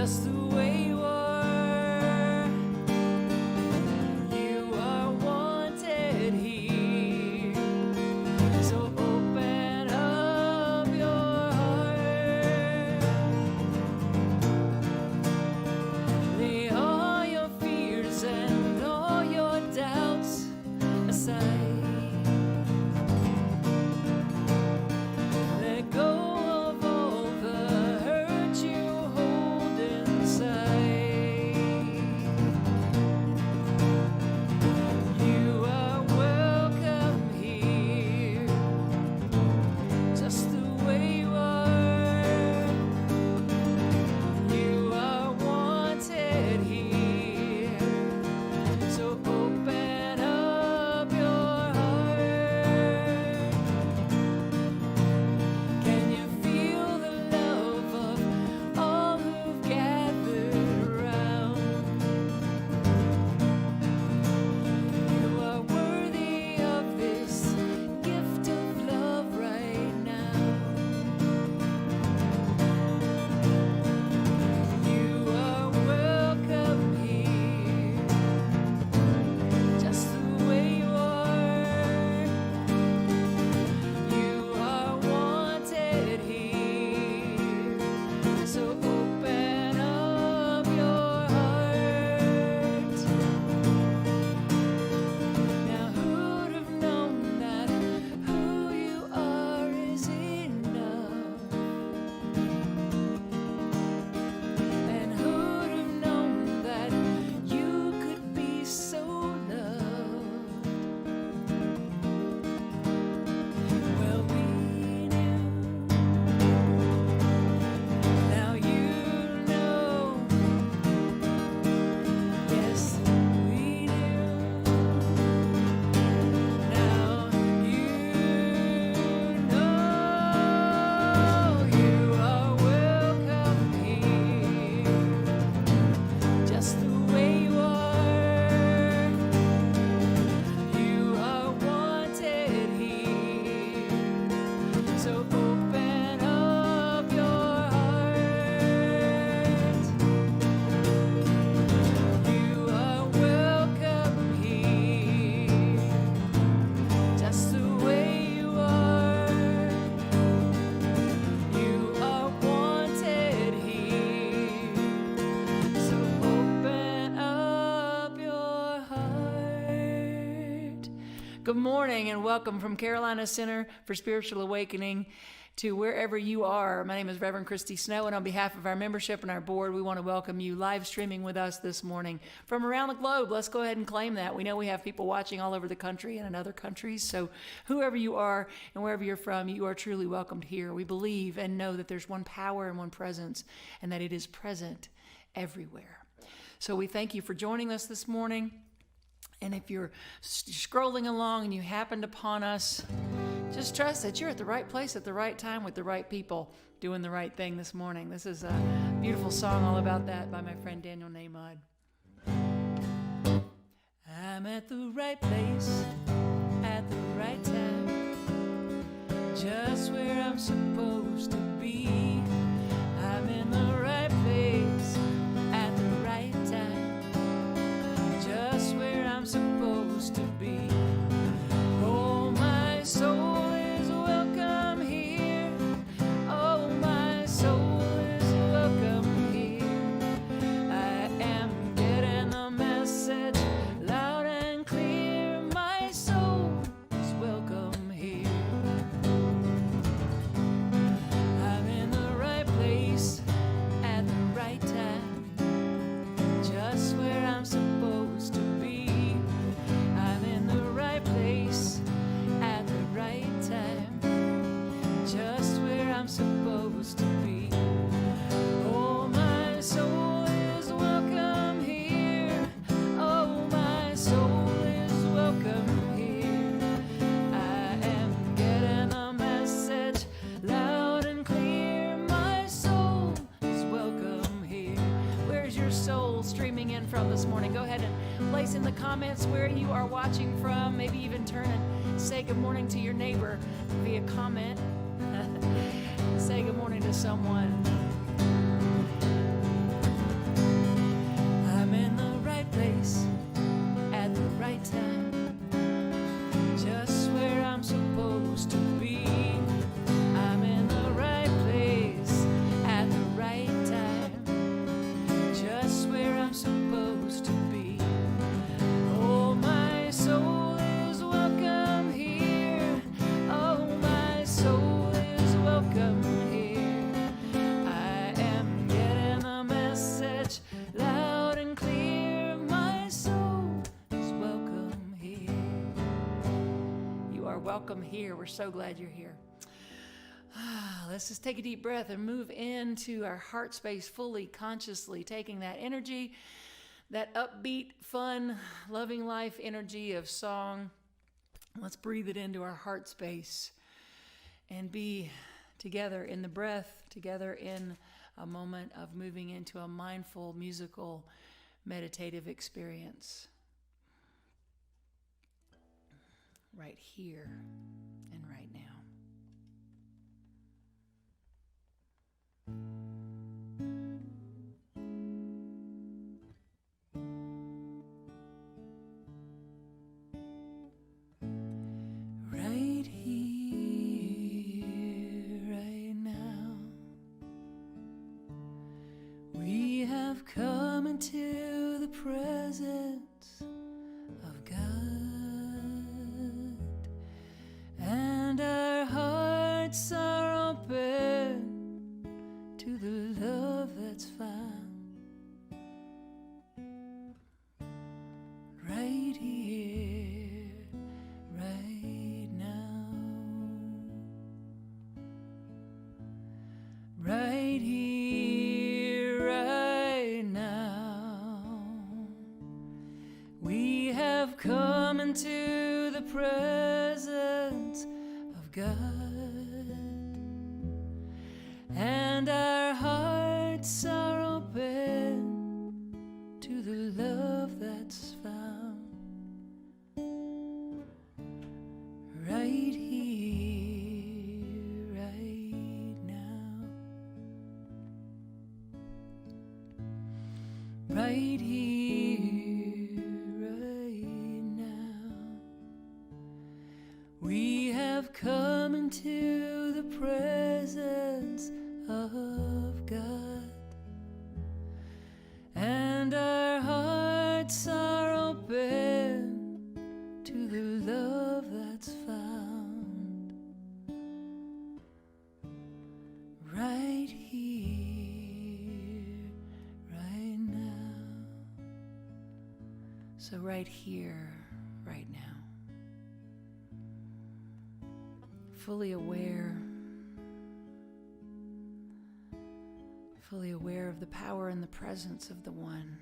just the way you are. You are wanted here. So open up your heart. Lay all your fears and all your doubts aside. Let go of all the hurt you hold inside. You are welcome here, just the way you are. You are wanted here, so open up your heart. Can you feel the love of all who've gathered around? You are worthy of this gift of love right now. You are welcome here, just the way you are. You are wanted here, so open up your heart. Now who'd have known that who you are is enough? And who'd have known that you could be so loved? Well, we knew. Now you know. Yes, we knew. Now you know. You are welcome here, just the way you are. You are wanted here, so open up your heart. You are welcome here, just the way you are. You are wanted here, so open up your heart. Good morning and welcome from Carolina Center for Spiritual Awakening to wherever you are. My name is Reverend Christy Snow, and on behalf of our membership and our board, we want to welcome you live streaming with us this morning from around the globe. Let's go ahead and claim that. We know we have people watching all over the country and in other countries, so whoever you are and wherever you're from, you are truly welcomed here. We believe and know that there's one power and one presence, and that it is present everywhere. So we thank you for joining us this morning. And if you're scrolling along and you happened upon us, just trust that you're at the right place at the right time with the right people doing the right thing this morning. This is a beautiful song all about that by my friend Daniel Nahmod. I'm at the right place at the right time, just where I'm supposed to be. I'm in the right place at the right time, just where I'm supposed to be. Oh, my soul is welcome here. Oh, my soul is welcome here. I am getting the message loud and clear. My soul is welcome here. I'm in the right place at the right time, just where I'm supposed to be. I'm in the right place at the right time, just where I'm supposed to be. Oh, my soul is welcome here. Oh, my soul is welcome here. I am getting the message loud and clear. My soul is welcome here. Where's your soul streaming in from this morning? Go ahead and place in the comments where you are watching from. Maybe even turn and say good morning to your neighbor via comment. Say good morning to someone. welcome here. We're so glad you're here. Let's just take a deep breath and move into our heart space fully, consciously, taking that energy, that upbeat, fun, loving life energy of song. Let's breathe it into our heart space and be together in the breath, together in a moment of moving into a mindful, musical, meditative experience. Right here and right now. Right here, right now, we have come into the presence of God, and our hearts are open to the love that's found right here, right now, right here, right now. We have come into the presence of God, and our hearts are open to the love that's found right here, right now, right here, right now. We have come into the presence of God, and our hearts are open to the love that's found right here, right now. So right here, right now, fully aware of the power and the presence of the One.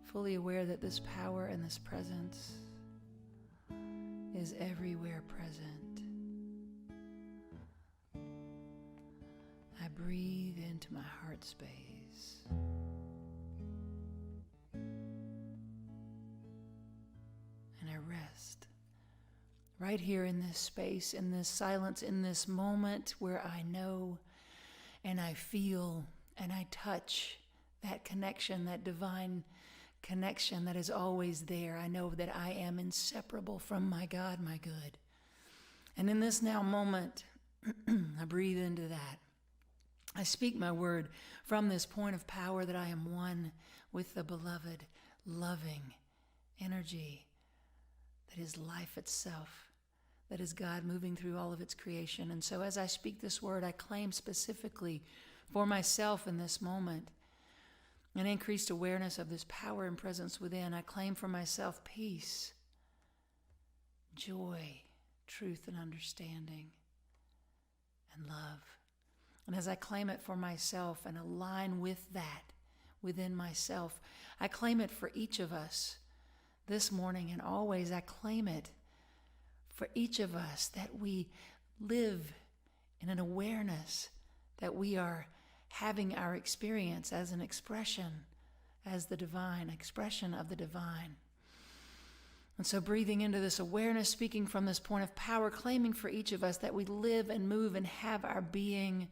Fully aware that this power and this presence is everywhere present. I breathe into my heart space. And I rest right here in this space, in this silence, in this moment where I know and I feel and I touch that connection, that divine connection that is always there. I know that I am inseparable from my God, my good. And in this now moment, I breathe into that. I speak my word from this point of power that I am one with the beloved, loving energy that is life itself, that is God moving through all of its creation. And so as I speak this word, I claim specifically for myself in this moment an increased awareness of this power and presence within. I claim for myself peace, joy, truth, and understanding, and love. And as I claim it for myself and align with that within myself, I claim it for each of us this morning and always. I claim it for each of us, that we live in an awareness that we are having our experience as an expression, as the divine, expression of the divine. And so breathing into this awareness, speaking from this point of power, claiming for each of us that we live and move and have our being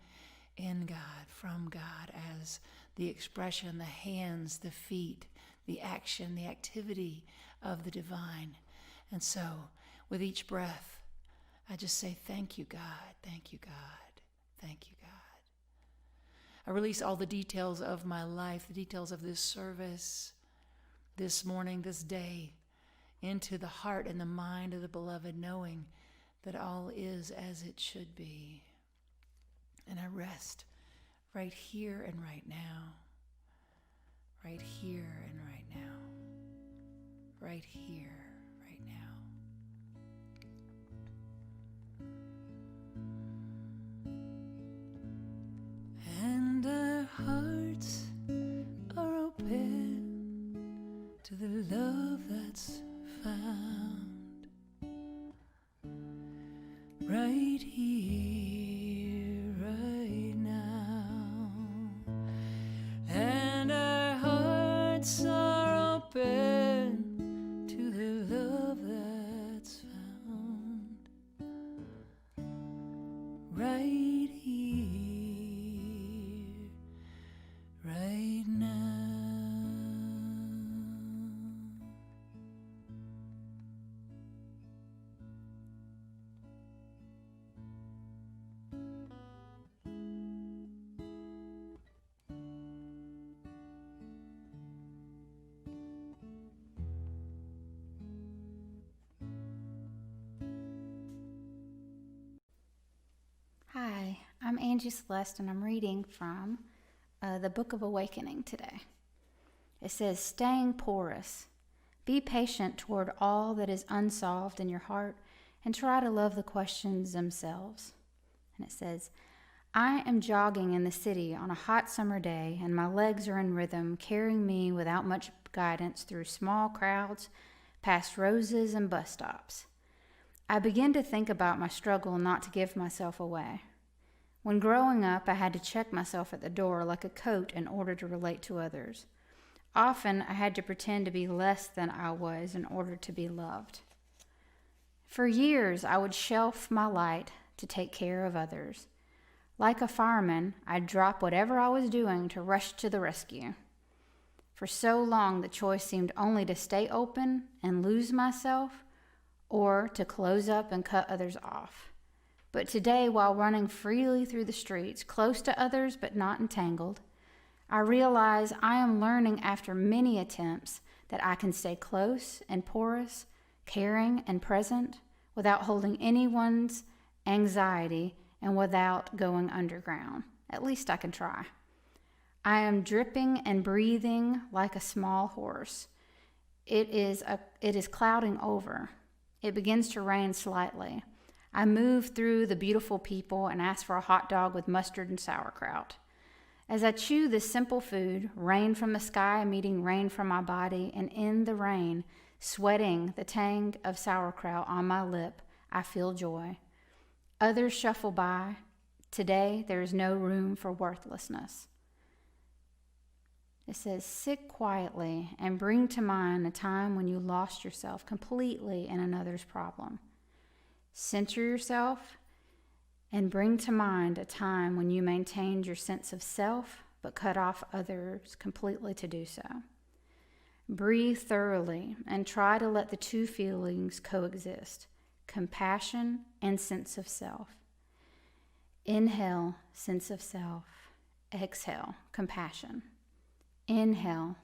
in God, from God, as the expression, the hands, the feet, the action, the activity of the divine. And so with each breath, I just say, thank you, God, thank you, God, thank you, God. I release all the details of my life, the details of this service, this morning, this day, into the heart and the mind of the beloved, knowing that all is as it should be. And I rest right here and right now, right here and right now, right here, right now. right here, right now, and our hearts are open to the love that's found right here, right now. Hi, I'm Angie Celeste, and I'm reading from the Book of Awakening today. It says, staying porous. Be patient toward all that is unsolved in your heart and try to love the questions themselves. And it says, I am jogging in the city on a hot summer day, and my legs are in rhythm, carrying me without much guidance through small crowds, past roses and bus stops. I begin to think about my struggle not to give myself away. When growing up, I had to check myself at the door like a coat in order to relate to others. Often, I had to pretend to be less than I was in order to be loved. For years, I would shelf my light to take care of others. Like a fireman, I'd drop whatever I was doing to rush to the rescue. For so long, the choice seemed only to stay open and lose myself, or to close up and cut others off. But today, while running freely through the streets, close to others but not entangled, I realize I am learning after many attempts that I can stay close and porous, caring and present, without holding anyone's anxiety and without going underground. At least I can try. I am dripping and breathing like a small horse. It is clouding over. It begins to rain slightly. I move through the beautiful people and ask for a hot dog with mustard and sauerkraut. As I chew this simple food, rain from the sky meeting rain from my body, and in the rain, sweating the tang of sauerkraut on my lip, I feel joy. Others shuffle by. Today, there is no room for worthlessness. It says, sit quietly and bring to mind a time when you lost yourself completely in another's problem. Center yourself and bring to mind a time when you maintained your sense of self but cut off others completely to do so. Breathe thoroughly and try to let the two feelings coexist, compassion and sense of self. Inhale, sense of self. Exhale, compassion. Inhale,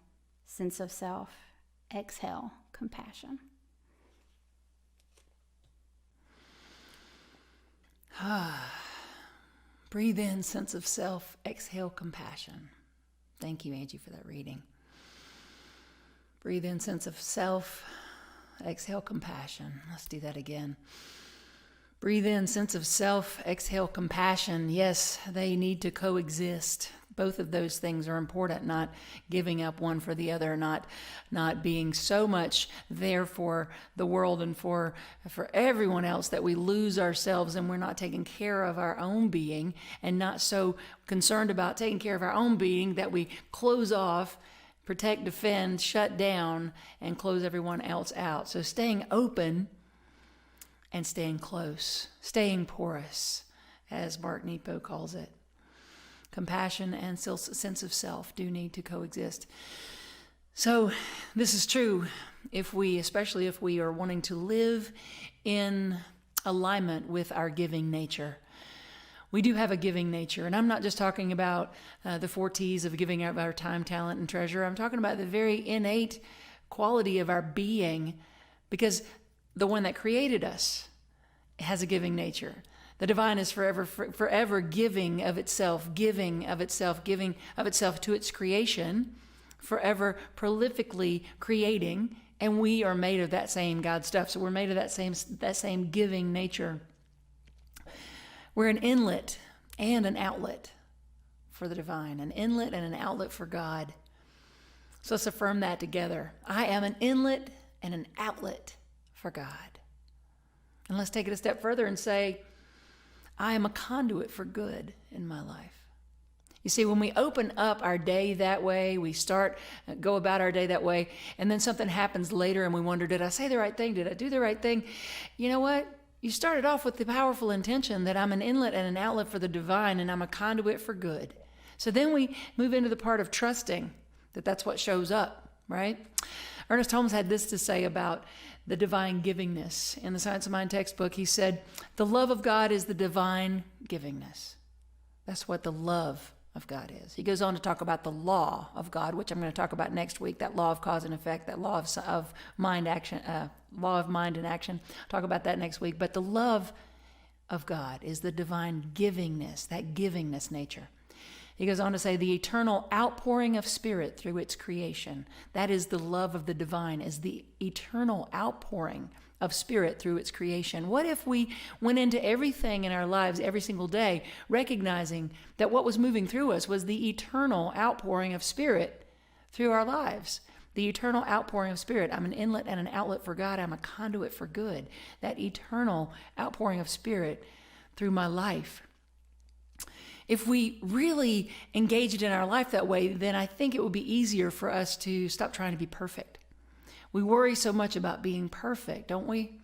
sense of self. Exhale, compassion. Breathe in, sense of self. Exhale, compassion. Thank you, Angie, for that reading. Breathe in, sense of self. Exhale, compassion. Let's do that again. Breathe in, sense of self. Exhale, compassion. Yes, they need to coexist. Both of those things are important, not giving up one for the other, not being so much there for the world and for everyone else that we lose ourselves and we're not taking care of our own being, and not so concerned about taking care of our own being that we close off, protect, defend, shut down, and close everyone else out. So staying open and staying close, staying porous, as Mark Nepo calls it. Compassion and sense of self do need to coexist. So this is true especially if we are wanting to live in alignment with our giving nature. We do have a giving nature, and I'm not just talking about the 4 T's of giving out our time, talent, and treasure. I'm talking about the very innate quality of our being, because the one that created us has a giving nature. The divine is forever giving of itself to its creation, forever prolifically creating, and we are made of that same God stuff. So we're made of that same giving nature. We're an inlet and an outlet for the divine, an inlet and an outlet for God. So let's affirm that together. I am an inlet and an outlet for God. And let's take it a step further and say, I am a conduit for good in my life. You see, when we open up our day that way, we go about our day that way, and then something happens later and we wonder, did I say the right thing? Did I do the right thing? You know what? You started off with the powerful intention that I'm an inlet and an outlet for the divine, and I'm a conduit for good. So then we move into the part of trusting that that's what shows up, right? Ernest Holmes had this to say about the divine givingness. In the Science of Mind textbook, he said, the love of God is the divine givingness. That's what the love of God is. He goes on to talk about the law of God, which I'm going to talk about next week, that law of cause and effect, that law of mind action, law of mind and action. Talk about that next week. But the love of God is the divine givingness, that givingness nature. He goes on to say the eternal outpouring of spirit through its creation. That is the love of the divine, is the eternal outpouring of spirit through its creation. What if we went into everything in our lives every single day, recognizing that what was moving through us was the eternal outpouring of spirit through our lives? The eternal outpouring of spirit. I'm an inlet and an outlet for God. I'm a conduit for good. That eternal outpouring of spirit through my life. If we really engaged in our life that way, then I think it would be easier for us to stop trying to be perfect. We worry so much about being perfect, don't we?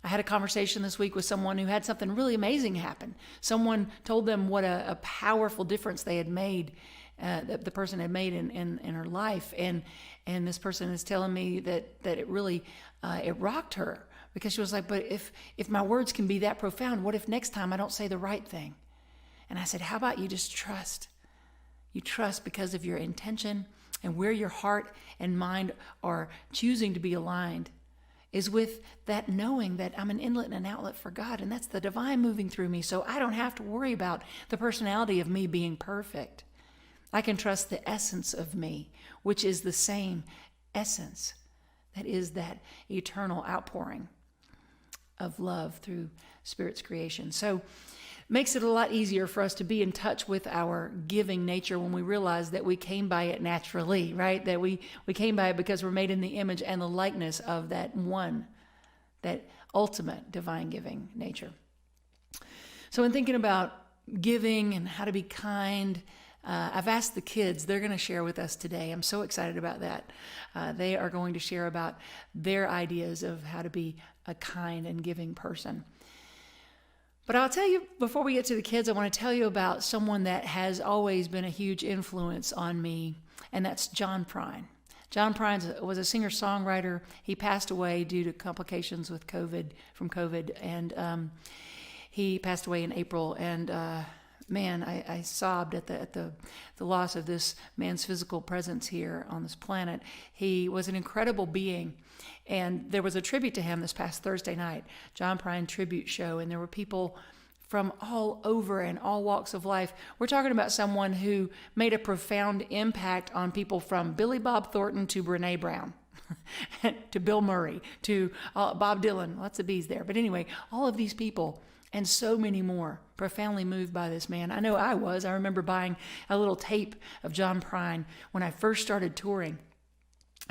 I had a conversation this week with someone who had something really amazing happen. Someone told them what a powerful difference they had made, that the person had made in her life. And this person is telling me that it really, it rocked her, because she was like, but if my words can be that profound, what if next time I don't say the right thing? And I said, how about you just trust? You trust because of your intention, and where your heart and mind are choosing to be aligned is with that knowing that I'm an inlet and an outlet for God, and that's the divine moving through me. So I don't have to worry about the personality of me being perfect. I can trust the essence of me, which is the same essence. That is that eternal outpouring of love through Spirit's creation. So makes it a lot easier for us to be in touch with our giving nature when we realize that we came by it naturally, right? That we came by it because we're made in the image and the likeness of that one, that ultimate divine giving nature. So in thinking about giving and how to be kind, I've asked the kids, they're going to share with us today. I'm so excited about that. They are going to share about their ideas of how to be a kind and giving person. But I'll tell you, before we get to the kids, I want to tell you about someone that has always been a huge influence on me, and that's John Prine. John Prine was a singer-songwriter. He passed away due to complications with COVID, and he passed away in April. And man, I sobbed at the loss of this man's physical presence here on this planet. He was an incredible being. And there was a tribute to him this past Thursday night, John Prine tribute show, and there were people from all over and all walks of life. We're talking about someone who made a profound impact on people from Billy Bob Thornton to Brene Brown, to Bill Murray, to Bob Dylan, lots of B's there. But anyway, all of these people and so many more profoundly moved by this man. I know I was. I remember buying a little tape of John Prine when I first started touring.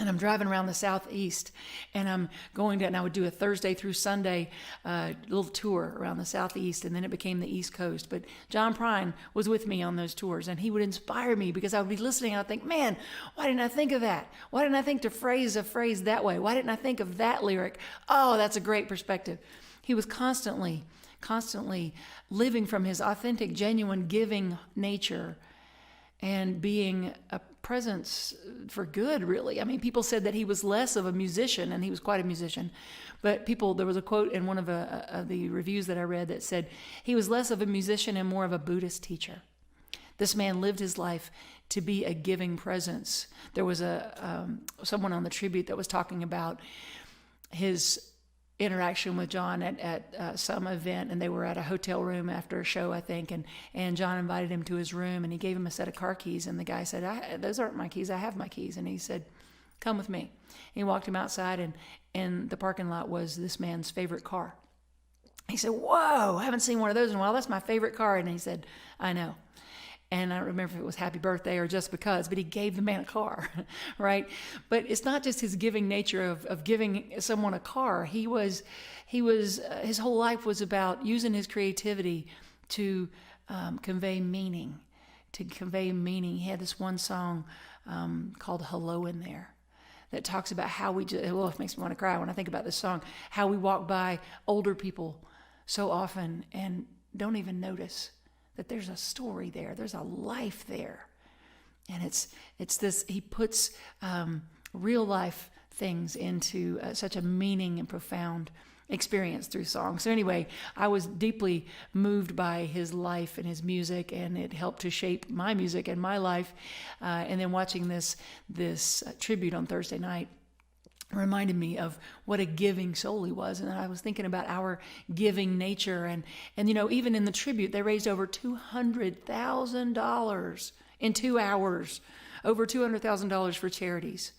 And I'm driving around the Southeast, and I'm going to, and I would do a Thursday through Sunday little tour around the Southeast, and then it became the East Coast. But John Prine was with me on those tours, and he would inspire me because I would be listening, and I'd think, man, why didn't I think of that? Why didn't I think to phrase a phrase that way? Why didn't I think of that lyric? Oh, that's a great perspective. He was constantly living from his authentic, genuine, giving nature and being a presence for good, really. I mean, people said that he was less of a musician, and he was quite a musician. But there was a quote in one of the reviews that I read that said he was less of a musician and more of a Buddhist teacher. This man lived his life to be a giving presence. There was someone on the tribute that was talking about his interaction with John at some event, and they were at a hotel room after a show, I think, and John invited him to his room, and he gave him a set of car keys, and the guy said, those aren't my keys, I have my keys. And he said, come with me. And he walked him outside, and in the parking lot was this man's favorite car. He said, whoa, I haven't seen one of those in a while. That's my favorite car. And he said, I know. And I don't remember if it was happy birthday or just because, but he gave the man a car, right? But it's not just his giving nature of giving someone a car. His whole life was about using his creativity to convey meaning, He had this one song called Hello in There that talks about how it makes me want to cry when I think about this song, how we walk by older people so often and don't even notice that there's a story there, there's a life there. And it's this, he puts real life things into such a meaning and profound experience through song. So anyway, I was deeply moved by his life and his music, and it helped to shape my music and my life. And then watching this tribute on Thursday night reminded me of what a giving soul he was. And I was thinking about our giving nature, and even in the tribute, they raised over $200,000 in 2 hours, over $200,000 for charities.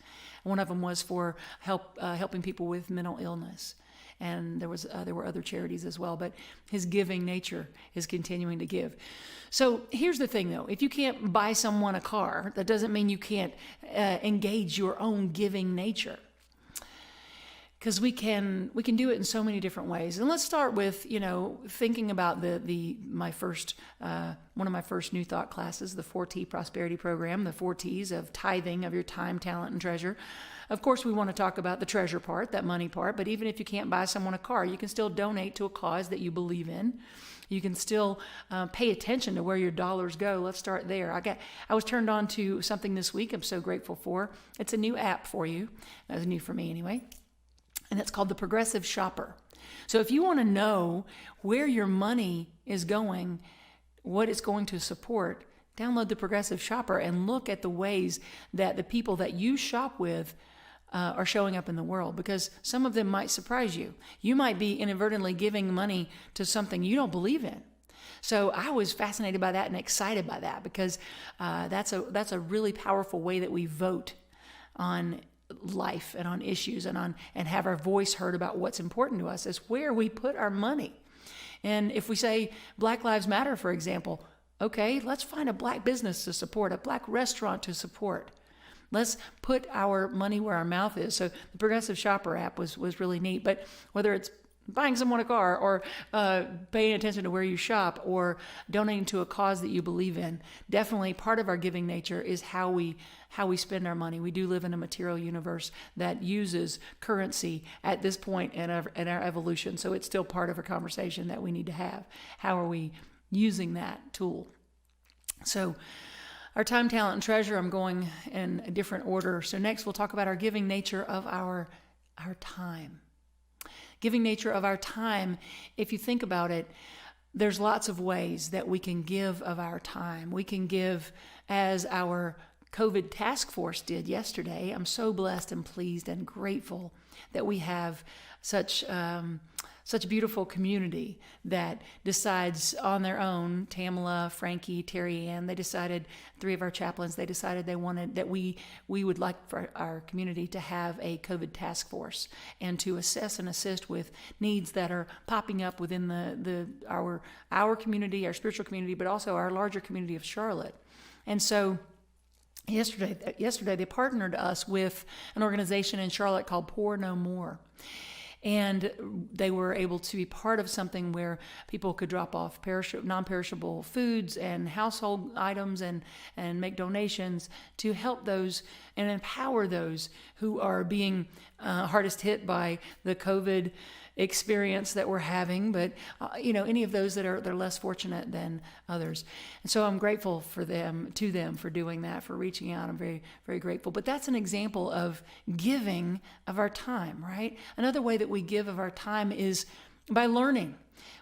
One of them was for helping people with mental illness. And there were other charities as well, but his giving nature is continuing to give. So here's the thing, though: if you can't buy someone a car, that doesn't mean you can't engage your own giving nature, because we can do it in so many different ways. And let's start with thinking about one of my first New Thought classes, the 4T Prosperity Program, the 4 T's of tithing of your time, talent, and treasure. Of course, we want to talk about the treasure part, that money part, but even if you can't buy someone a car, you can still donate to a cause that you believe in. You can still pay attention to where your dollars go. Let's start there. I was turned on to something this week I'm so grateful for. It's a new app for you. It was new for me anyway. And it's called the Progressive Shopper. So if you want to know where your money is going, what it's going to support, download the Progressive Shopper and look at the ways that the people that you shop with are showing up in the world, because some of them might surprise you. You might be inadvertently giving money to something you don't believe in. So I was fascinated by that and excited by that, because that's a really powerful way that we vote on life and on issues and have our voice heard about what's important to us, is where we put our money. And if we say Black Lives Matter, for example, okay, let's find a Black business to support, a Black restaurant to support. Let's put our money where our mouth is. So the Progressive Shopper app was really neat. But whether it's buying someone a car, or paying attention to where you shop, or donating to a cause that you believe in, definitely part of our giving nature is how we spend our money. We do live in a material universe that uses currency at this point in our evolution. So it's still part of a conversation that we need to have. How are we using that tool? So our time, talent, and treasure, I'm going in a different order. So next we'll talk about our giving nature of our time. Giving nature of our time, if you think about it, there's lots of ways that we can give of our time. We can give as our COVID task force did yesterday. I'm so blessed and pleased and grateful that we have such a beautiful community that decides on their own. Tamala, Frankie, Terry Ann, they decided, 3 of our chaplains, they decided they wanted that we would like for our community to have a COVID task force and to assess and assist with needs that are popping up within our community, our spiritual community, but also our larger community of Charlotte. And so yesterday they partnered us with an organization in Charlotte called Pour No More. And they were able to be part of something where people could drop off non-perishable foods and household items and make donations to help those and empower those who are being hardest hit by the COVID experience that we're having, but any of those that are they're less fortunate than others. And so I'm grateful to them for doing that, for reaching out. I'm very, very grateful. But that's an example of giving of our time, right? Another way that we give of our time is by learning.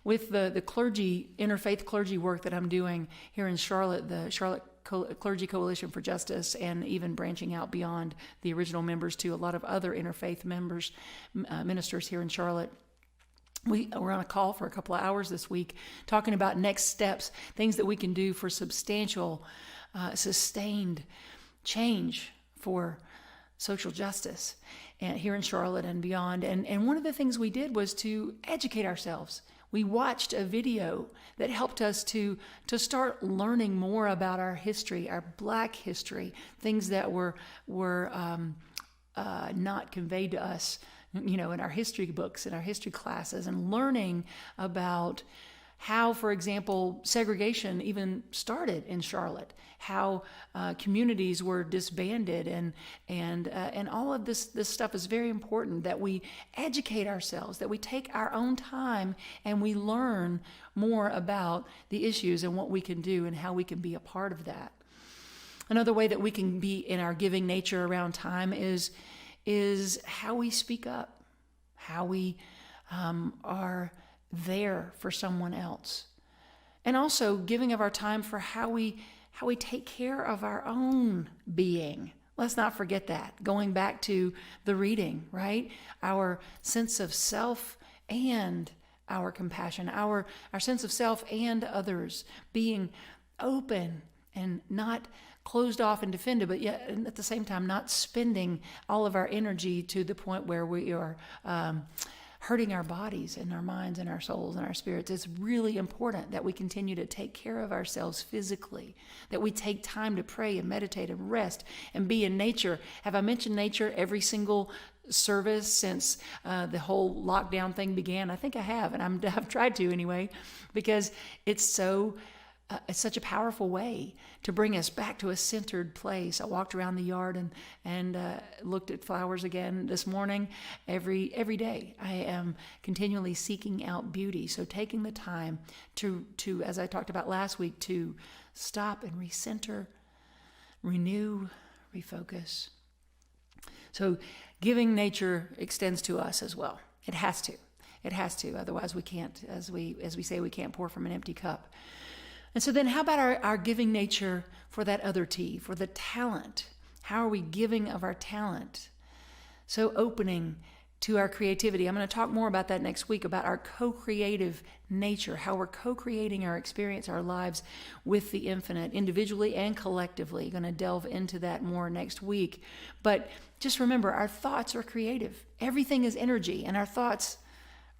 With the clergy, interfaith clergy work that I'm doing here in Charlotte, the Charlotte Clergy Coalition for Justice, and even branching out beyond the original members to a lot of other interfaith ministers here in Charlotte. We were on a call for a couple of hours this week talking about next steps, things that we can do for substantial, sustained change for social justice here in Charlotte and beyond. And one of the things we did was to educate ourselves. We watched a video that helped us to start learning more about our history, our Black history, things that were not conveyed to us, in our history books, in our history classes, and learning about how, for example, segregation even started in Charlotte, how communities were disbanded, and all of this stuff is very important, that we educate ourselves, that we take our own time and we learn more about the issues and what we can do and how we can be a part of that. Another way that we can be in our giving nature around time is how we speak up, how we are there for someone else, and also giving of our time for how we take care of our own being. Let's not forget that. Going back to the reading, right? Our sense of self and our compassion, our sense of self and others, being open and not closed off and defended, but yet at the same time not spending all of our energy to the point where we are hurting our bodies and our minds and our souls and our spirits. It's really important that we continue to take care of ourselves physically, that we take time to pray and meditate and rest and be in nature. Have I mentioned nature every single service since the whole lockdown thing began? I think I have, and I've tried to anyway, because it's such a powerful way to bring us back to a centered place. I walked around the yard and looked at flowers again this morning. Every day I am continually seeking out beauty. So taking the time to, as I talked about last week, to stop and recenter, renew, refocus. So giving nature extends to us as well. It has to. It has to. Otherwise we can't, as we say, we can't pour from an empty cup. And so then how about our giving nature for that other T, for the talent? How are we giving of our talent? So opening to our creativity. I'm going to talk more about that next week, about our co-creative nature, how we're co-creating our experience, our lives with the infinite, individually and collectively. Going to delve into that more next week. But just remember, our thoughts are creative. Everything is energy, and our thoughts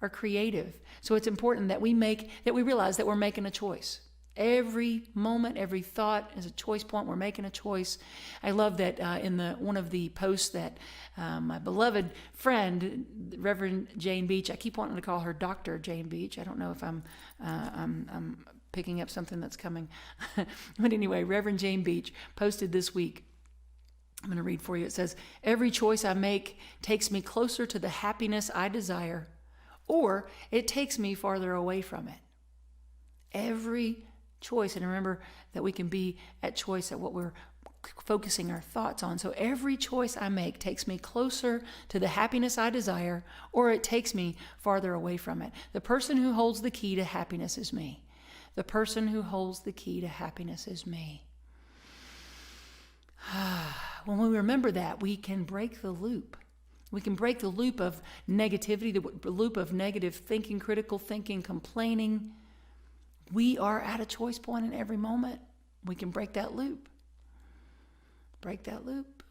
are creative. So it's important that we realize that we're making a choice. Every moment, every thought is a choice point. We're making a choice. I love that in one of the posts that my beloved friend, Reverend Jane Beach, I keep wanting to call her Dr. Jane Beach. I don't know if I'm picking up something that's coming. But anyway, Reverend Jane Beach posted this week. I'm going to read for you. It says, "Every choice I make takes me closer to the happiness I desire, or it takes me farther away from it." Every choice, and remember that we can be at choice at what we're focusing our thoughts on. So every choice I make takes me closer to the happiness I desire, or it takes me farther away from it. The person who holds the key to happiness is me. The person who holds the key to happiness is me. When we remember that, we can break the loop. We can break the loop of negativity, the loop of negative thinking, critical thinking, complaining. We are at a choice point in every moment. We can break that loop. Break that loop.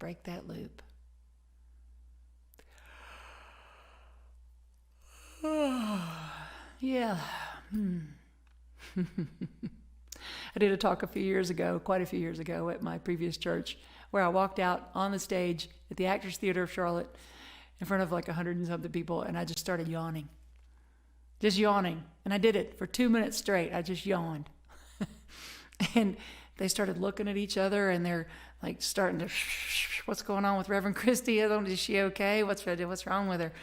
Break that loop. Yeah. I did a talk quite a few years ago at my previous church, where I walked out on the stage at the Actors Theater of Charlotte in front of like 100 and something people, and I just started yawning. Just yawning. And I did it for 2 minutes straight. I just yawned. And they started looking at each other, and they're like starting to, what's going on with Reverend Christy? Is she okay? What's wrong with her?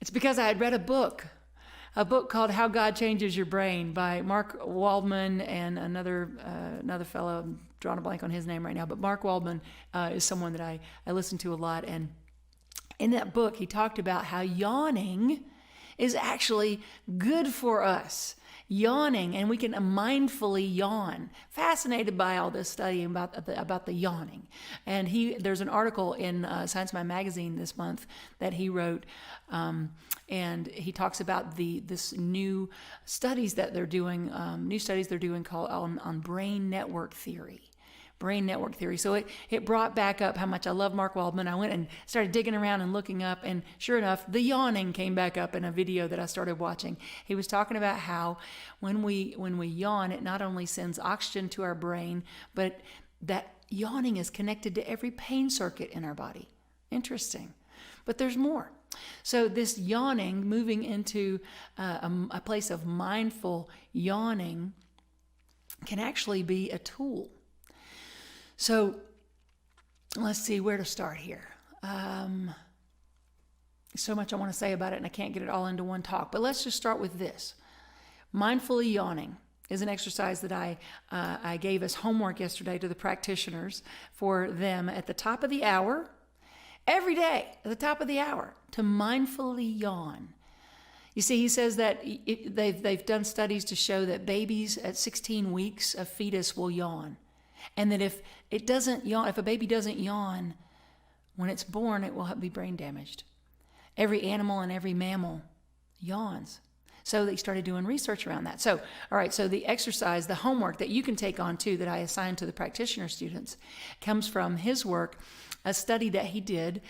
It's because I had read a book called How God Changes Your Brain by Mark Waldman and another fellow. I'm drawing a blank on his name right now, but Mark Waldman is someone that I listen to a lot. And in that book, he talked about how yawning is actually good for us. Yawning, and we can mindfully yawn. Fascinated by all this studying about the yawning. And there's an article in Science Mind magazine this month that he wrote, and he talks about this new studies that they're doing, called on brain network theory. brain network theory. So it brought back up how much I love Mark Waldman. I went and started digging around and looking up, and sure enough, the yawning came back up in a video that I started watching. He was talking about how when we yawn, it not only sends oxygen to our brain, but that yawning is connected to every pain circuit in our body. Interesting. But there's more. So this yawning, moving into a place of mindful yawning, can actually be a tool. So let's see where to start here. So much I want to say about it, and I can't get it all into one talk. But let's just start with this. Mindfully yawning is an exercise that I gave as homework yesterday to the practitioners for them at the top of the hour, every day at the top of the hour, to mindfully yawn. You see, he says that they've done studies to show that babies at 16 weeks, a fetus will yawn. And that if it doesn't yawn, if a baby doesn't yawn when it's born, it will be brain damaged. Every animal and every mammal yawns. So they started doing research around that. So, all right, so the exercise, the homework that you can take on too, that I assigned to the practitioner students, comes from his work, a study that he did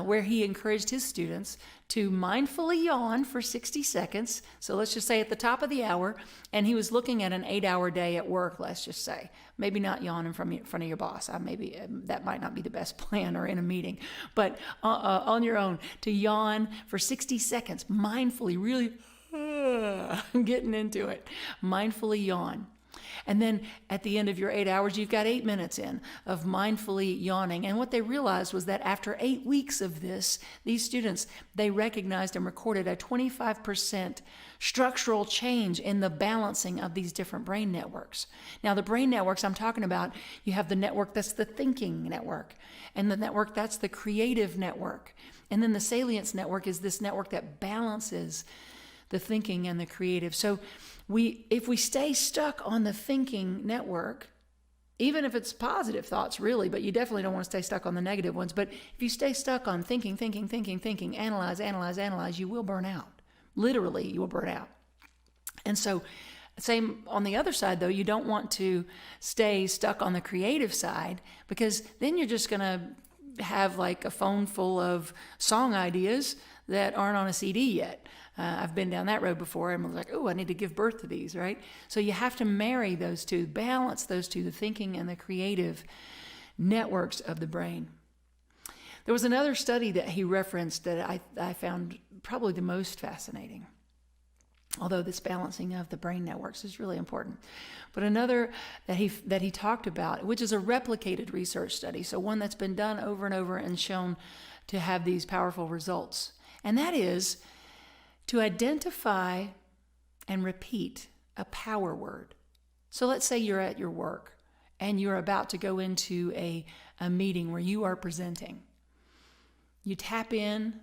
where he encouraged his students to mindfully yawn for 60 seconds. So let's just say at the top of the hour, and he was looking at an 8-hour day at work, let's just say. Maybe not yawn in front of your boss. Maybe that might not be the best plan, or in a meeting. But on your own, to yawn for 60 seconds, mindfully, really getting into it. Mindfully yawn. And then at the end of your 8 hours, you've got 8 minutes in of mindfully yawning. And what they realized was that after 8 weeks of this, these students, they recognized and recorded a 25% structural change in the balancing of these different brain networks. Now, the brain networks I'm talking about, you have the network that's the thinking network, and the network that's the creative network. And then the salience network is this network that balances the thinking and the creative. So if we stay stuck on the thinking network, even if it's positive thoughts, really, but you definitely don't want to stay stuck on the negative ones. But if you stay stuck on thinking, analyze, you will burn out. Literally, you will burn out. And so, same on the other side, though, you don't want to stay stuck on the creative side, because then you're just going to have like a phone full of song ideas that aren't on a CD yet. I've been down that road before, and was like, oh, I need to give birth to these, right? So you have to marry those two, balance those two, the thinking and the creative networks of the brain. There was another study that he referenced that I found probably the most fascinating, although this balancing of the brain networks is really important. But another that he talked about, which is a replicated research study, so one that's been done over and over and shown to have these powerful results, and that is to identify and repeat a power word. So let's say you're at your work and you're about to go into a meeting where you are presenting. You tap in,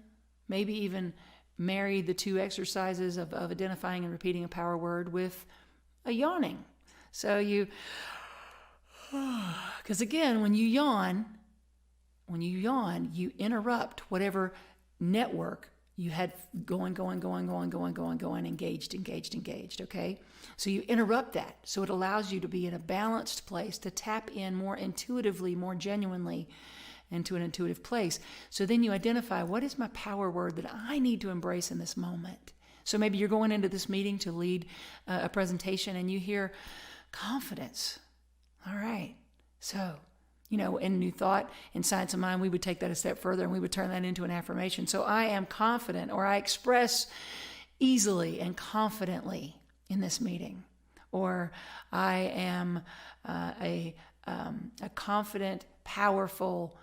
maybe even marry the two exercises of identifying and repeating a power word with a yawning. So because again, when you yawn, you interrupt whatever network you had going, engaged, okay? So you interrupt that. So it allows you to be in a balanced place, to tap in more intuitively, more genuinely into an intuitive place. So then you identify, what is my power word that I need to embrace in this moment? So maybe you're going into this meeting to lead a presentation and you hear confidence. All right. So, in New Thought, in Science of Mind, we would take that a step further and we would turn that into an affirmation. So I am confident, or I express easily and confidently in this meeting, or I am a confident, powerful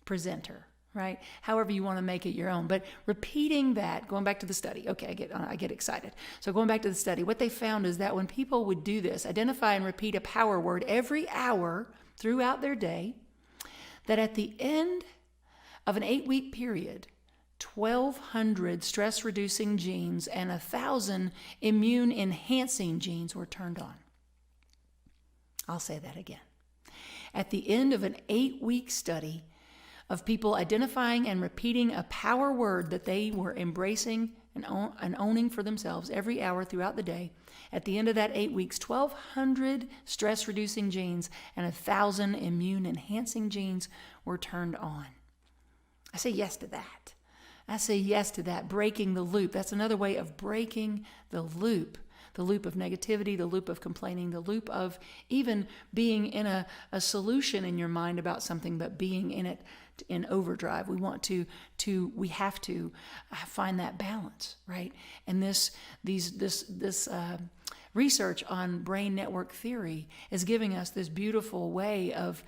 presenter, right? However you want to make it your own. But repeating that, going back to the study, okay, I get excited. So going back to the study, what they found is that when people would do this, identify and repeat a power word every hour throughout their day, that at the end of an 8-week period, 1,200 stress-reducing genes and 1,000 immune-enhancing genes were turned on. I'll say that again. At the end of an 8-week study of people identifying and repeating a power word that they were embracing and owning for themselves every hour throughout the day. At the end of that 8 weeks, 1,200 stress-reducing genes and 1,000 immune-enhancing genes were turned on. I say yes to that. I say yes to that, breaking the loop. That's another way of breaking the loop of negativity, the loop of complaining, the loop of even being in a solution in your mind about something, but being in it in overdrive. We have to find that balance, right? And this research on brain network theory is giving us this beautiful way of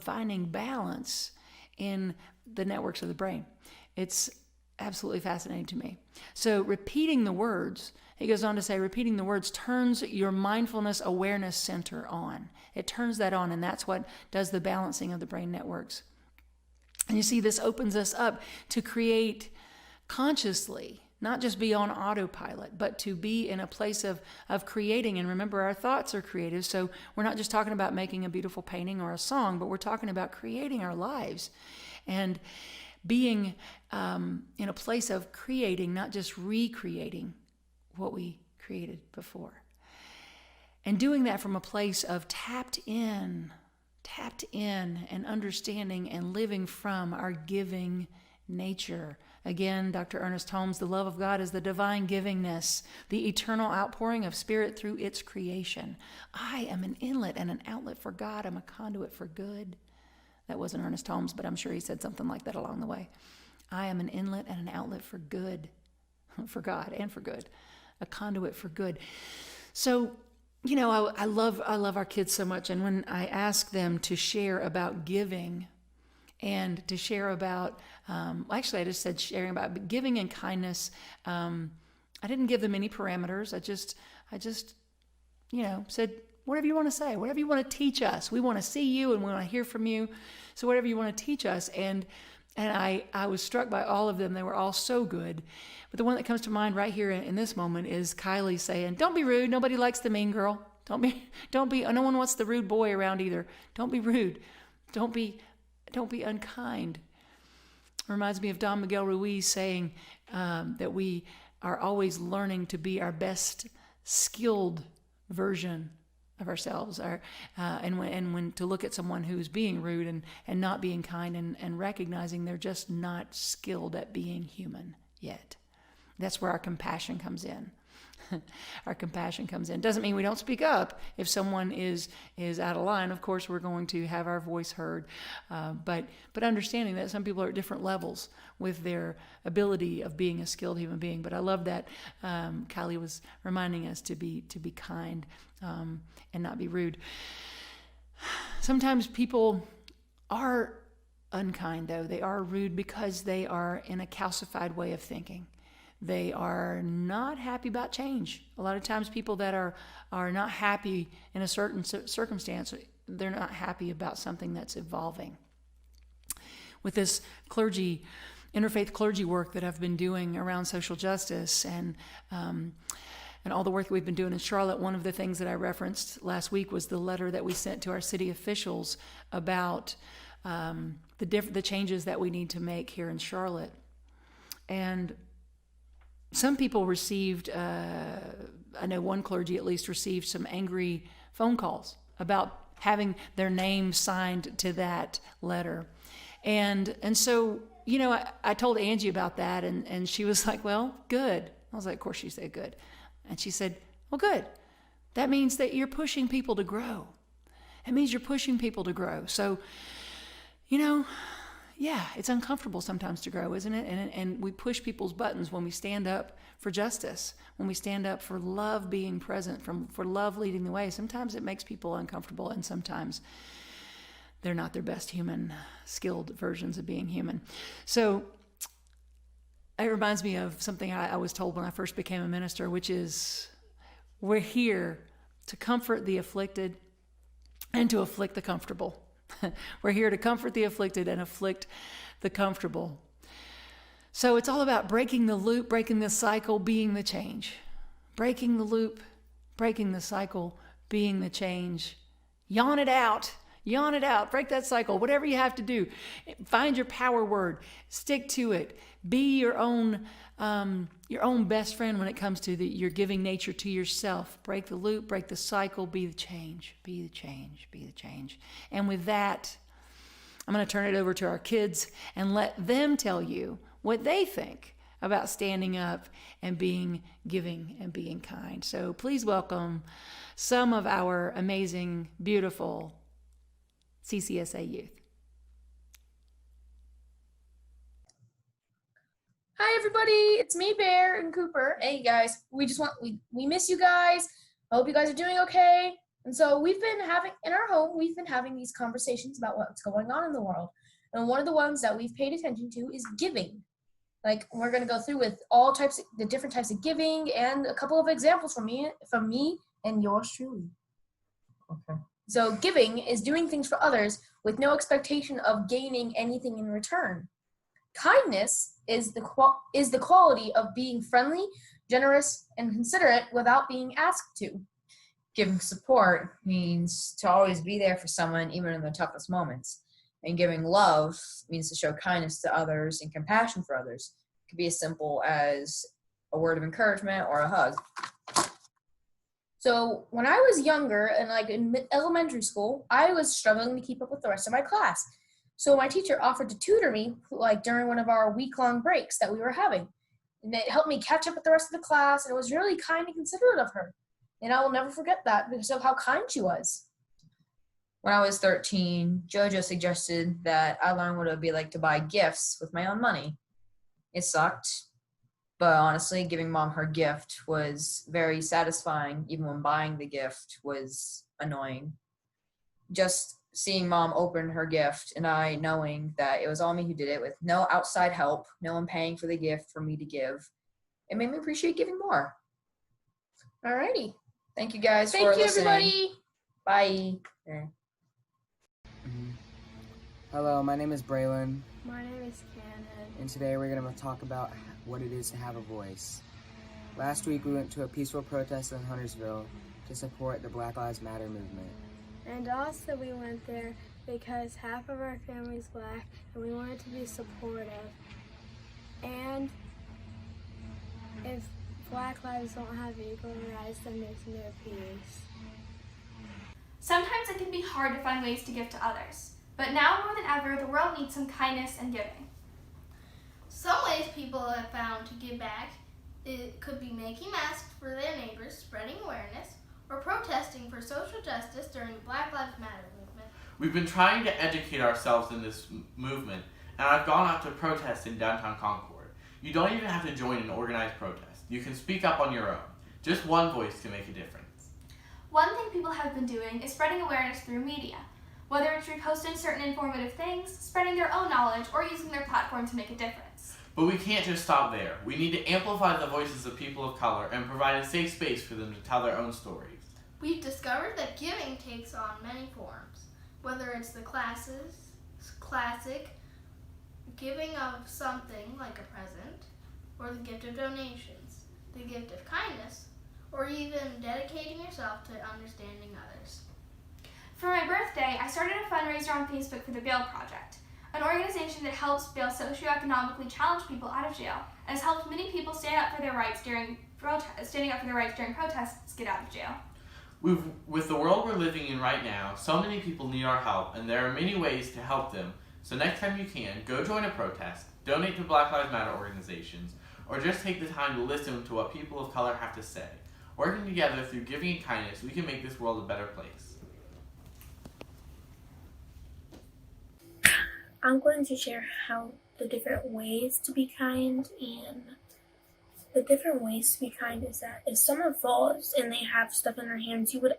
finding balance in the networks of the brain. It's absolutely fascinating to me. So repeating the words, he goes on to say, repeating the words turns your mindfulness awareness center on. It turns that on, and that's what does the balancing of the brain networks. And you see, this opens us up to create consciously, not just be on autopilot, but to be in a place of creating. And remember, our thoughts are creative, so we're not just talking about making a beautiful painting or a song, but we're talking about creating our lives and being in a place of creating, not just recreating what we created before. And doing that from a place of tapped in and understanding and living from our giving nature. Again, Dr. Ernest Holmes, the love of God is the divine givingness, the eternal outpouring of spirit through its creation. I am an inlet and an outlet for God. I'm a conduit for good. That wasn't Ernest Holmes, but I'm sure he said something like that along the way. I am an inlet and an outlet for good, for God and for good, a conduit for good. So, you know, I love our kids so much. And when I ask them to share about giving and to share about, actually I just said sharing about giving and kindness. I didn't give them any parameters. I just, said, whatever you want to say, whatever you want to teach us. We want to see you and we want to hear from you. So whatever you want to teach us. And I was struck by all of them. They were all so good. But the one that comes to mind right here in this moment is Kylie saying, don't be rude. Nobody likes the mean girl. Don't be, no one wants the rude boy around either. Don't be rude. Don't be unkind. Reminds me of Don Miguel Ruiz saying that we are always learning to be our best skilled version of ourselves, and when to look at someone who's being rude and not being kind and recognizing they're just not skilled at being human yet. That's where our compassion comes in. Our compassion comes in. Doesn't mean we don't speak up if someone is out of line. Of course, we're going to have our voice heard, but understanding that some people are at different levels with their ability of being a skilled human being. But I love that Kylie was reminding us to be kind and not be rude. Sometimes people are unkind, though. They are rude because they are in a calcified way of thinking. They are not happy about change. A lot of times people that are not happy in a certain circumstance, they're not happy about something that's evolving. With this interfaith clergy work that I've been doing around social justice and all the work that we've been doing in Charlotte, one of the things that I referenced last week was the letter that we sent to our city officials about the changes that we need to make here in Charlotte. And some people received, I know one clergy at least received some angry phone calls about having their name signed to that letter. And so, I told Angie about that and she was like, well, good. I was like, of course she said good. And she said, well, good. That means that you're pushing people to grow. It means you're pushing people to grow. So, yeah, it's uncomfortable sometimes to grow, isn't it? And we push people's buttons when we stand up for justice, when we stand up for love being present, for love leading the way. Sometimes it makes people uncomfortable, and sometimes they're not their best human, skilled versions of being human. So it reminds me of something I was told when I first became a minister, which is we're here to comfort the afflicted and to afflict the comfortable. We're here to comfort the afflicted and afflict the comfortable. So it's all about breaking the loop, breaking the cycle, being the change. Breaking the loop, breaking the cycle, being the change. Yawn it out. Yawn it out. Break that cycle. Whatever you have to do. Find your power word. Stick to it. Be your own best friend when it comes to your giving nature to yourself. Break the loop. Break the cycle. Be the change. Be the change. Be the change. And with that, I'm going to turn it over to our kids and let them tell you what they think about standing up and being giving and being kind. So please welcome some of our amazing, beautiful CCSA youth. Hi everybody, it's me, Bear and Cooper. Hey guys, we miss you guys. I hope you guys are doing okay. And so we've been having these conversations about what's going on in the world. And one of the ones that we've paid attention to is giving. Like, we're going to go through with the different types of giving and a couple of examples from me and yours truly. Okay. So giving is doing things for others with no expectation of gaining anything in return. Kindness is the quality of being friendly, generous, and considerate without being asked to. Giving support means to always be there for someone, even in the toughest moments. And giving love means to show kindness to others and compassion for others. It could be as simple as a word of encouragement or a hug. So when I was younger and in elementary school, I was struggling to keep up with the rest of my class. So my teacher offered to tutor me during one of our week-long breaks that we were having. And it helped me catch up with the rest of the class, and it was really kind and considerate of her. And I will never forget that because of how kind she was. When I was 13, JoJo suggested that I learn what it would be like to buy gifts with my own money. It sucked, but honestly, giving Mom her gift was very satisfying, even when buying the gift was annoying. Just seeing Mom open her gift and I knowing that it was all me who did it with no outside help, no one paying for the gift for me to give, it made me appreciate giving more. Alrighty. Thank you guys Thank for you, listening. everybody. Bye. There. Hello, my name is Braylon, My name is Cannon. and today we're going to talk about what it is to have a voice. Last week we went to a peaceful protest in Huntersville to support the Black Lives Matter movement. And also we went there because half of our family's black and we wanted to be supportive. And if Black lives don't have equal rights, then there's no peace. Sometimes it can be hard to find ways to give to others, but now more than ever, the world needs some kindness and giving. Some ways people have found to give back, it could be making masks for their neighbors, spreading awareness, or protesting for social justice during the Black Lives Matter movement. We've been trying to educate ourselves in this movement, and I've gone out to protest in downtown Concord. You don't even have to join an organized protest. You can speak up on your own. Just one voice can make a difference. One thing people have been doing is spreading awareness through media, whether it's reposting certain informative things, spreading their own knowledge, or using their platform to make a difference. But we can't just stop there. We need to amplify the voices of people of color and provide a safe space for them to tell their own stories. We've discovered that giving takes on many forms, whether it's the classic giving of something like a present, or the gift of donations, the gift of kindness, or even dedicating yourself to understanding others. For my birthday, I started a fundraiser on Facebook for the Bail Project, an organization that helps bail socioeconomically challenged people out of jail and has helped many people stand up for their rights during protests get out of jail. With the world we're living in right now, so many people need our help, and there are many ways to help them. So next time you can, go join a protest, donate to Black Lives Matter organizations, or just take the time to listen to what people of color have to say. Working together through giving and kindness, we can make this world a better place. I'm going to share how the different ways to be kind, and the different ways to be kind is that if someone falls and they have stuff in their hands, you would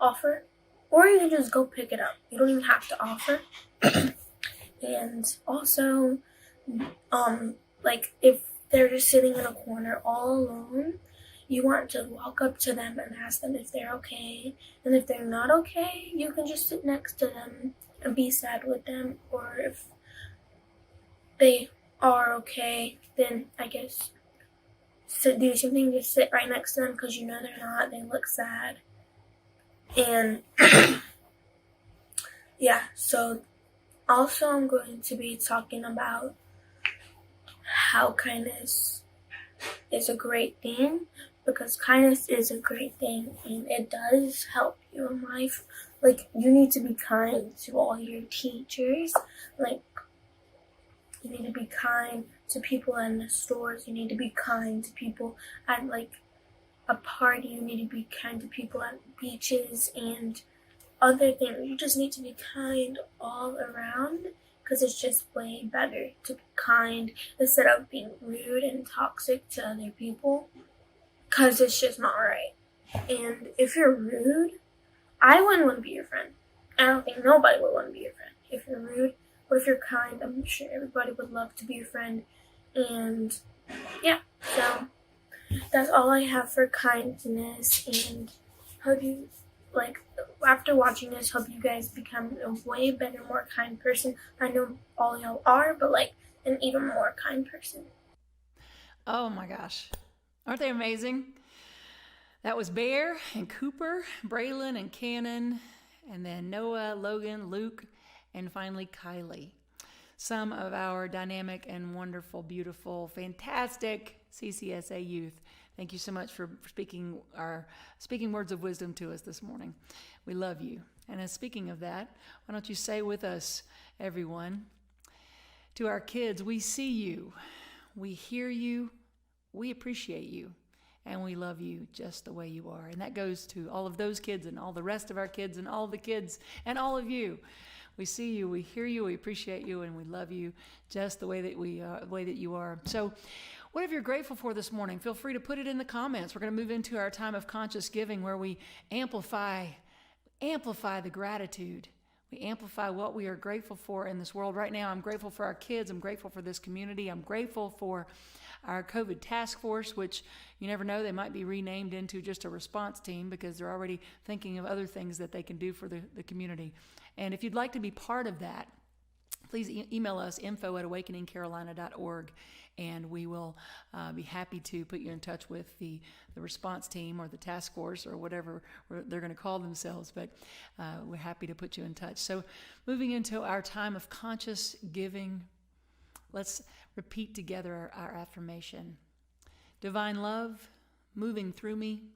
offer, or you can just go pick it up. You don't even have to offer. And also, if they're just sitting in a corner all alone, you want to walk up to them and ask them if they're okay. And if they're not okay, you can just sit next to them and be sad with them. Or if they are okay, then I guess do something, just sit right next to them because you know they're not, they look sad. And yeah, so also I'm going to be talking about how kindness is a great thing, because kindness is a great thing and it does help you in life. Like, you need to be kind to all your teachers. Like, you need to be kind to people in the stores. You need to be kind to people at, like, a party. You need to be kind to people at beaches and other things. You just need to be kind all around, because it's just way better to be kind instead of being rude and toxic to other people, because it's just not right. And if you're rude, I wouldn't want to be your friend. I don't think nobody would want to be your friend if you're rude. But if you're kind, I'm sure everybody would love to be your friend. And yeah, so that's all I have for kindness. And hope you, like, after watching this, hope you guys become a way better, more kind person. I know all y'all are, but like an even more kind person. Oh my gosh. Aren't they amazing? That was Bear and Cooper, Braylon and Cannon, and then Noah, Logan, Luke, and finally Kylie. Some of our dynamic and wonderful, beautiful, fantastic CCSA youth. Thank you so much for speaking words of wisdom to us this morning. We love you. And as speaking of that, why don't you say with us, everyone, to our kids, we see you, we hear you, we appreciate you, and we love you just the way you are. And that goes to all of those kids and all the rest of our kids and all the kids and all of you. We see you, we hear you, we appreciate you, and we love you just the way that you are. So whatever you're grateful for this morning, feel free to put it in the comments. We're going to move into our time of conscious giving, where we amplify the gratitude. We amplify what we are grateful for in this world. Right now, I'm grateful for our kids. I'm grateful for this community. I'm grateful for our COVID task force, which you never know, they might be renamed into just a response team, because they're already thinking of other things that they can do for the community. And if you'd like to be part of that, please email us, info@awakeningcarolina.org, and we will be happy to put you in touch with the response team or the task force or whatever they're going to call themselves, but we're happy to put you in touch. So moving into our time of conscious giving, let's repeat together our affirmation. Divine love, moving through me,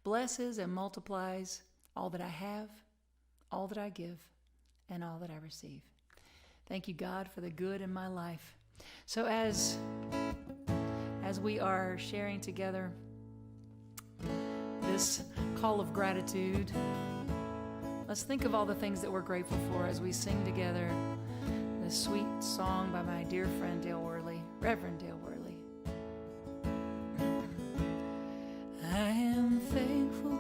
blesses and multiplies all that I have, all that I give, and all that I receive. Thank you, God, for the good in my life. So as we are sharing together this call of gratitude, let's think of all the things that we're grateful for as we sing together this sweet song by my dear friend Dale Worley, Reverend Dale Worley. I am thankful,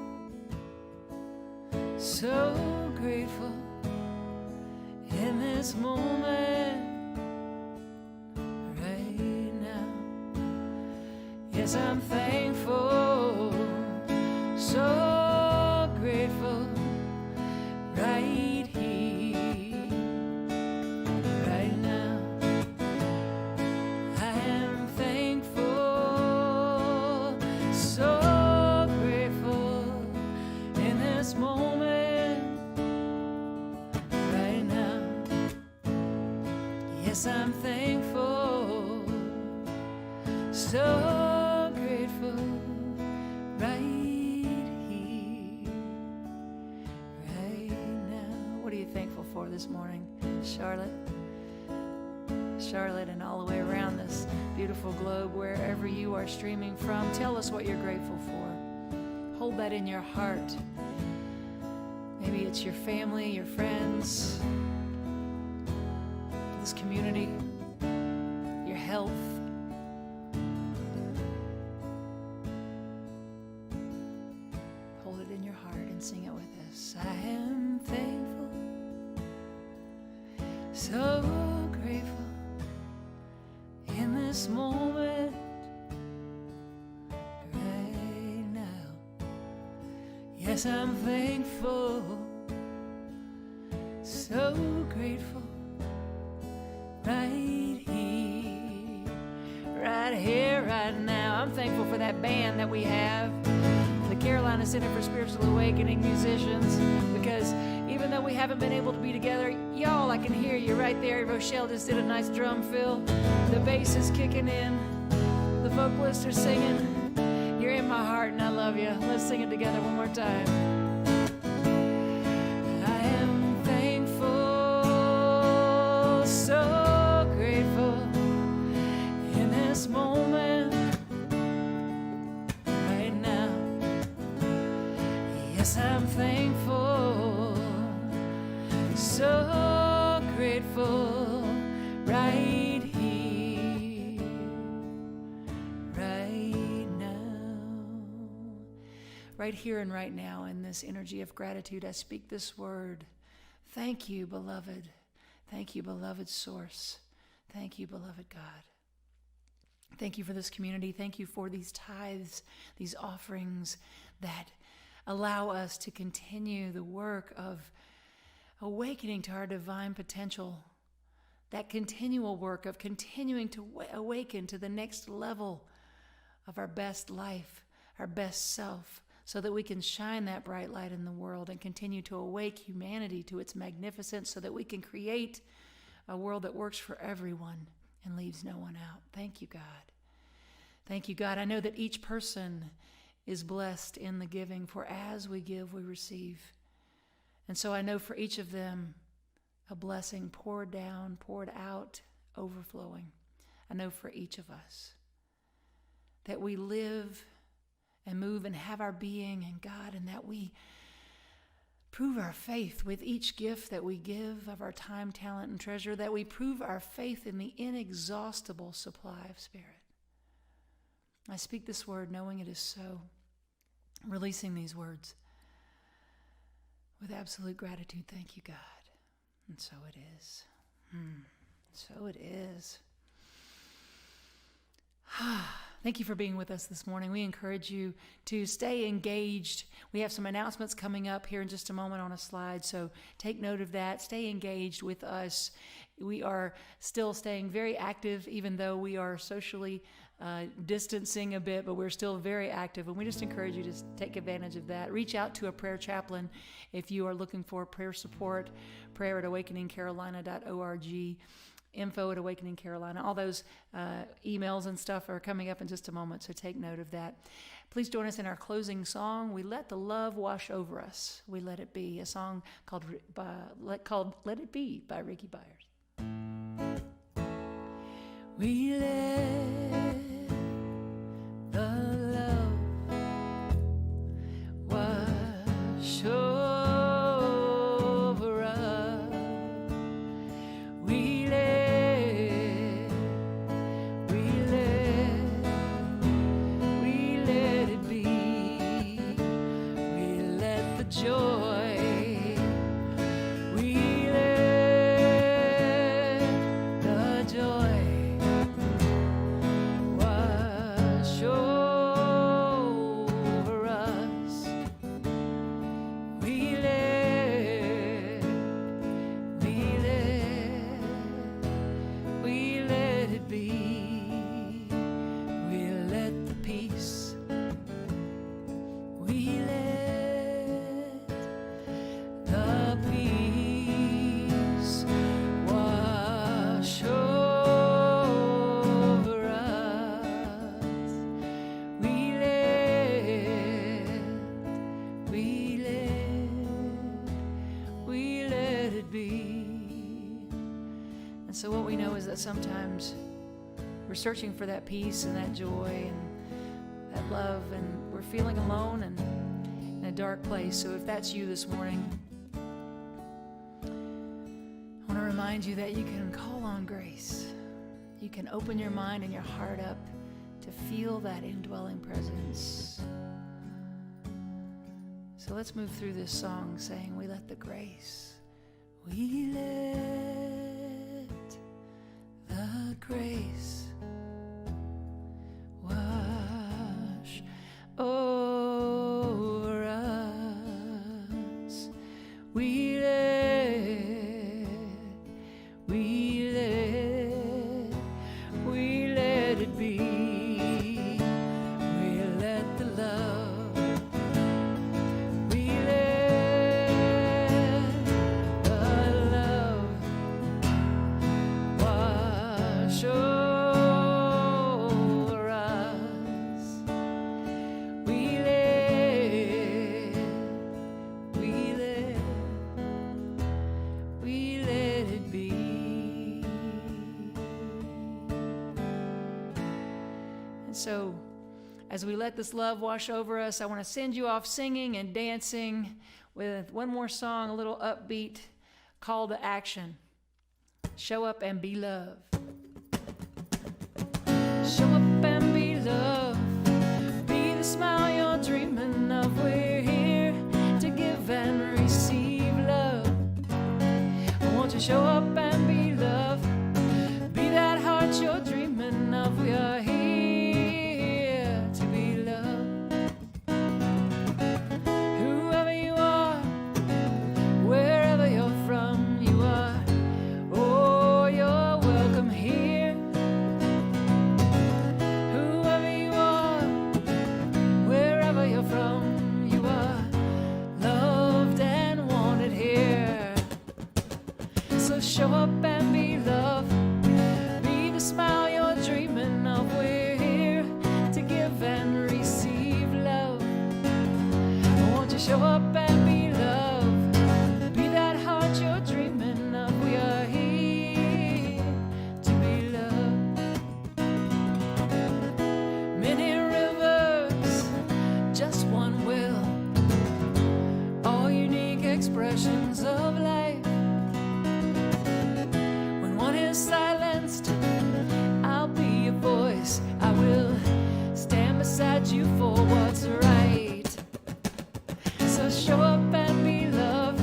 so grateful in this moment right now. Yes, I'm thankful, so grateful right here, right now. I am thankful, so grateful in this moment right now. Yes, I'm thankful, so grateful right here, right now. What are you thankful for this morning, Charlotte? Charlotte, and all the way around this beautiful globe, wherever you are streaming from, tell us what you're grateful for. Hold that in your heart. Maybe it's your family, your friends, this community, your health. Hold it in your heart and sing it with us. I am thankful, so grateful in this moment right now. Yes, I'm thankful, so grateful right here, right now. I'm thankful for that band that we have, the Carolina Center for Spiritual Awakening musicians, because even though we we haven't been able to be together. Y'all, I can hear you right there. Rochelle just did a nice drum fill. The bass is kicking in. The vocalists are singing. You're in my heart and I love you. Let's sing it together one more time. I am thankful, so grateful in this moment right now. Yes, I'm thankful, so grateful right here, right now. Right here and right now, in this energy of gratitude, I speak this word. Thank you, beloved. Thank you, beloved source. Thank you, beloved God. Thank you for this community. Thank you for these tithes, these offerings that allow us to continue the work of awakening to our divine potential, that continual work of continuing to awaken to the next level of our best life, our best self, so that we can shine that bright light in the world and continue to awake humanity to its magnificence so that we can create a world that works for everyone and leaves no one out. Thank you, God. Thank you, God. I know that each person is blessed in the giving, for as we give, we receive. And so I know for each of them, a blessing poured down, poured out, overflowing. I know for each of us that we live and move and have our being in God, and that we prove our faith with each gift that we give of our time, talent, and treasure, that we prove our faith in the inexhaustible supply of Spirit. I speak this word knowing it is so, releasing these words with absolute gratitude. Thank you, God. And so it is. So it is. Thank you for being with us this morning. We encourage you to stay engaged. We have some announcements coming up here in just a moment on a slide, so take note of that. Stay engaged with us. We are still staying very active, even though we are socially distancing a bit, but we're still very active, and we just encourage you to take advantage of that. Reach out to a prayer chaplain if you are looking for prayer support, prayer@awakeningcarolina.org. info@Awakening Carolina. All those emails and stuff are coming up in just a moment, so take note of that. Please join us in our closing song, We Let the Love Wash Over Us. We Let It Be, a song called Let It Be by Ricky Byers. We let the love wash over us. We let it be. We let the joy, we let the joy wash over us. We let it be. We let the peace, we let the peace wash over us. We let it be. And so what we know is that sometimes we're searching for that peace and that joy and that love, and we're feeling alone and in a dark place. So if that's you this morning, I want to remind you that you can call on grace. You can open your mind and your heart up to feel that indwelling presence. So let's move through this song saying, we let the grace, we let the grace wash over us. We let it be. We let the love, we let So as we let this love wash over us, I want to send you off singing and dancing with one more song, a little upbeat call to action. Show up and be love. Show up and be love. Be the smile you're dreaming of. We're here to give and receive love. I want you to show up and be love. Be that heart you're dreaming of. We are here to be love. Whoever you are, wherever you're from, you are. Oh, you're welcome here. Whoever you are, wherever you're from, you are loved and wanted here. So show up and be love. Be the smile you're dreaming of. We're here to give and receive love. I want you to show up and be love. Be that heart you're dreaming of. We are here to be love. Many rivers, just one will. All unique expressions of life. When one is silenced, I'll be your voice. I will stand beside you for what's right. So show up and be love.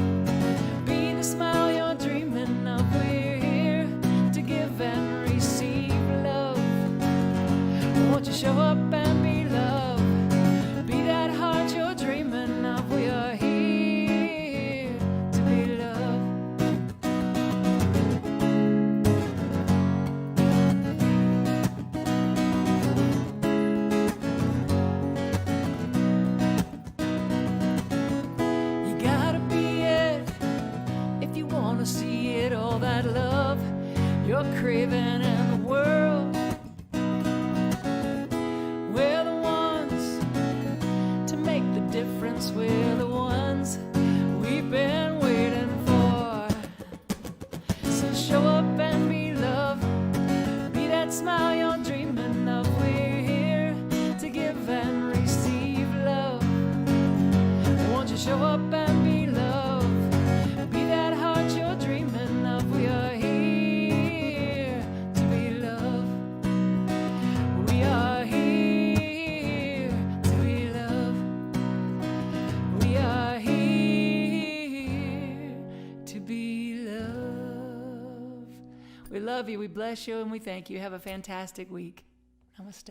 Be the smile you're dreaming of. We're here to give and receive love. Won't you show up and be love? Be that heart you're dreaming of. We are here to be love. You gotta be it if you wanna see it. All that love you're craving in the world. We're the ones to make the difference. We're the ones we've been waiting for. So show up and be love. Be that smile you're dreaming of. We're here to give and receive love. Won't you show up and be love? Be that heart you're dreaming of. We are here to be love. We are here to be love. We are here to be love. We love you, we bless you, and we thank you. Have a fantastic week. Namaste.